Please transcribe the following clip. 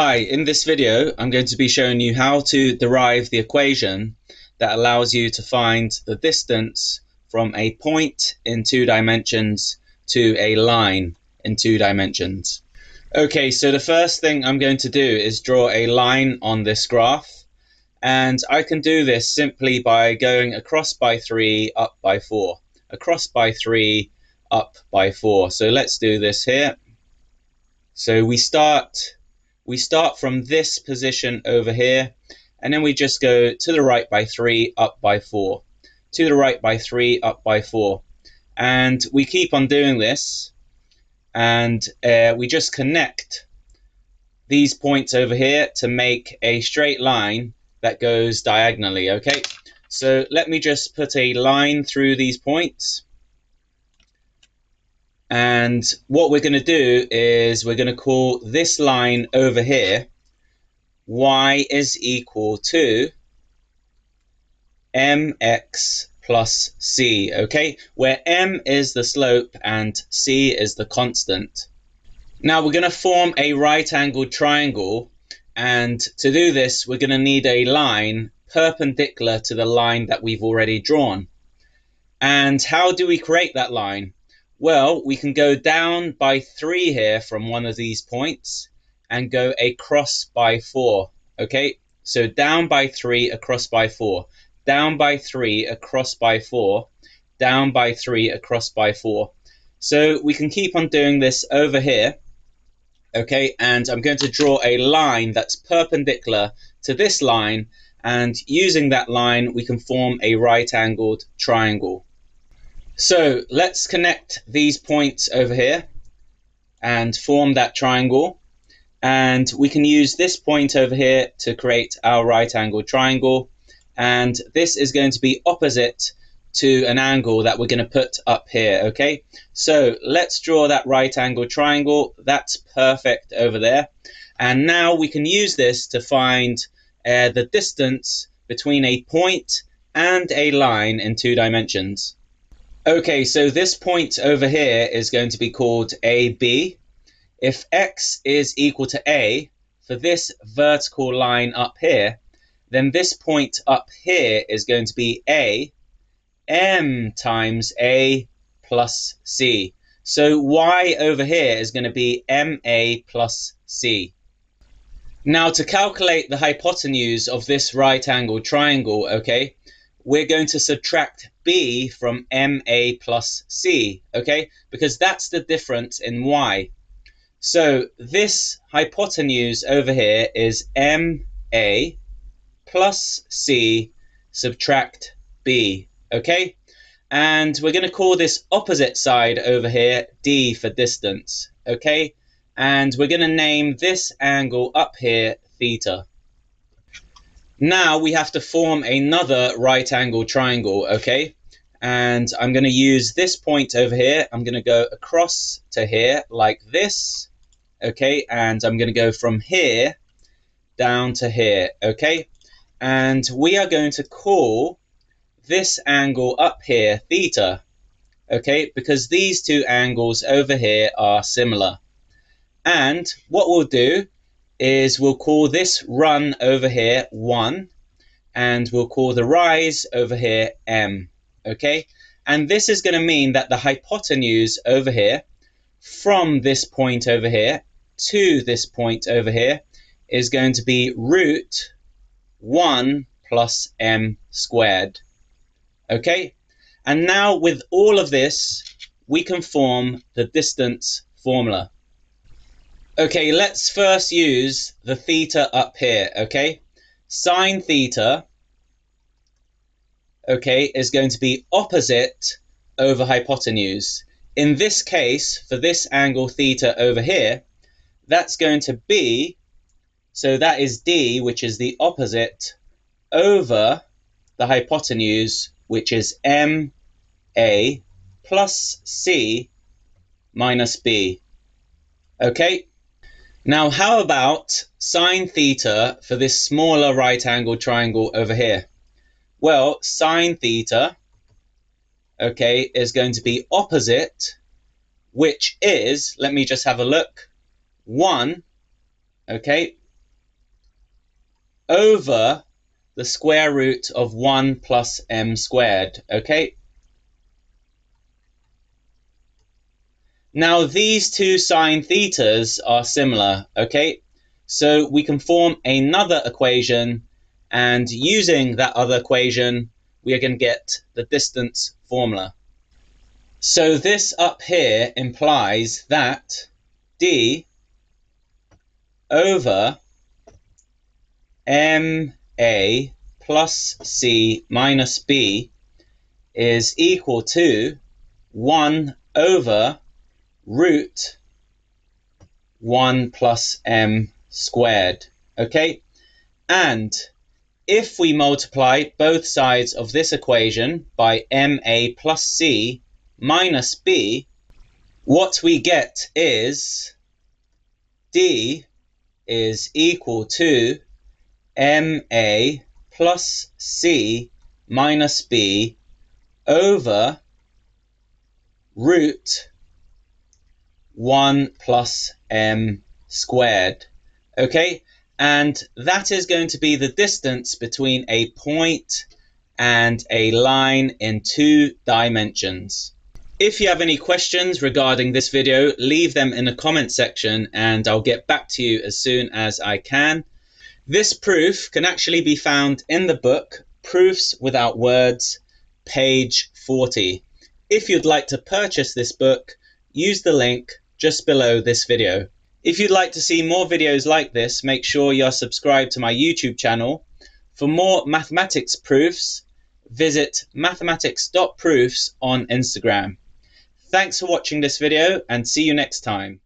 Hi, in this video I'm going to be showing you how to derive the equation that allows you to find the distance from a point in 2 dimensions to a line in 2 dimensions. Okay, so the first thing I'm going to do is draw a line on this graph, and I can do this simply by going across by 3, up by 4. Across by 3, up by 4. So let's do this here. So we start from this position over here, and then we just go to the right by 3, up by 4. To the right by 3, up by 4. And we keep on doing this, and we just connect these points over here to make a straight line that goes diagonally, okay? So let me just put a line through these points. And what we're going to do is we're going to call this line over here y is equal to mx plus c, okay? Where m is the slope and c is the constant. Now we're going to form a right-angled triangle, and to do this we're going to need a line perpendicular to the line that we've already drawn. And how do we create that line? Well, we can go down by 3 here from one of these points and go across by 4, okay? So down by 3, across by 4, down by 3, across by 4, down by 3, across by 4. So we can keep on doing this over here, okay? And I'm going to draw a line that's perpendicular to this line, and using that line we can form a right-angled triangle. So let's connect these points over here and form that triangle. And we can use this point over here to create our right-angled triangle. And this is going to be opposite to an angle that we're going to put up here, okay? So let's draw that right-angled triangle. That's perfect over there. And now we can use this to find the distance between a point and a line in 2 dimensions. Okay, so this point over here is going to be called AB. If x is equal to a for this vertical line up here, then this point up here is going to be a m times a plus c. So y over here is going to be ma plus c. Now to calculate the hypotenuse of this right-angled triangle, okay, we're going to subtract b from ma plus c, okay, because that's the difference in y. So this hypotenuse over here is ma plus c subtract b, okay? And we're going to call this opposite side over here d for distance, okay? And we're going to name this angle up here theta. Now we have to form another right-angled triangle, okay? And I'm going to use this point over here. I'm going to go across to here like this, okay? And I'm going to go from here down to here, okay? And we are going to call this angle up here theta, okay? Because these two angles over here are similar. And what we'll do is we'll call this run over here 1, and we'll call the rise over here m, okay? And this is going to mean that the hypotenuse over here from this point over here to this point over here is going to be root 1 plus m squared, okay? And now with all of this we can form the distance formula. Okay, let's first use the theta up here, okay? Sine theta, okay, is going to be opposite over hypotenuse. In this case, for this angle theta over here, that's going to be, so that is d, which is the opposite, over the hypotenuse, which is ma plus c minus b, okay? Now, how about sine theta for this smaller right-angled triangle over here? Well, sine theta, okay, is going to be opposite, which is, let me just have a look, 1, okay, over the square root of 1 plus m squared, okay? Now these two sine thetas are similar, okay? So we can form another equation, and using that other equation, we are going to get the distance formula. So this up here implies that d over ma plus c minus b is equal to 1 over root 1 plus m squared, okay? And if we multiply both sides of this equation by ma plus c minus b, what we get is d is equal to ma plus c minus b over root 1 plus m squared, okay? And that is going to be the distance between a point and a line in 2 dimensions. If you have any questions regarding this video, leave them in the comment section and I'll get back to you as soon as I can. This proof can actually be found in the book Proofs Without Words, page 40. If you'd like to purchase this book, use the link just below this video. If you'd like to see more videos like this, make sure you're subscribed to my YouTube channel. For more mathematics proofs, visit mathematics.proofs on Instagram. Thanks for watching this video and see you next time.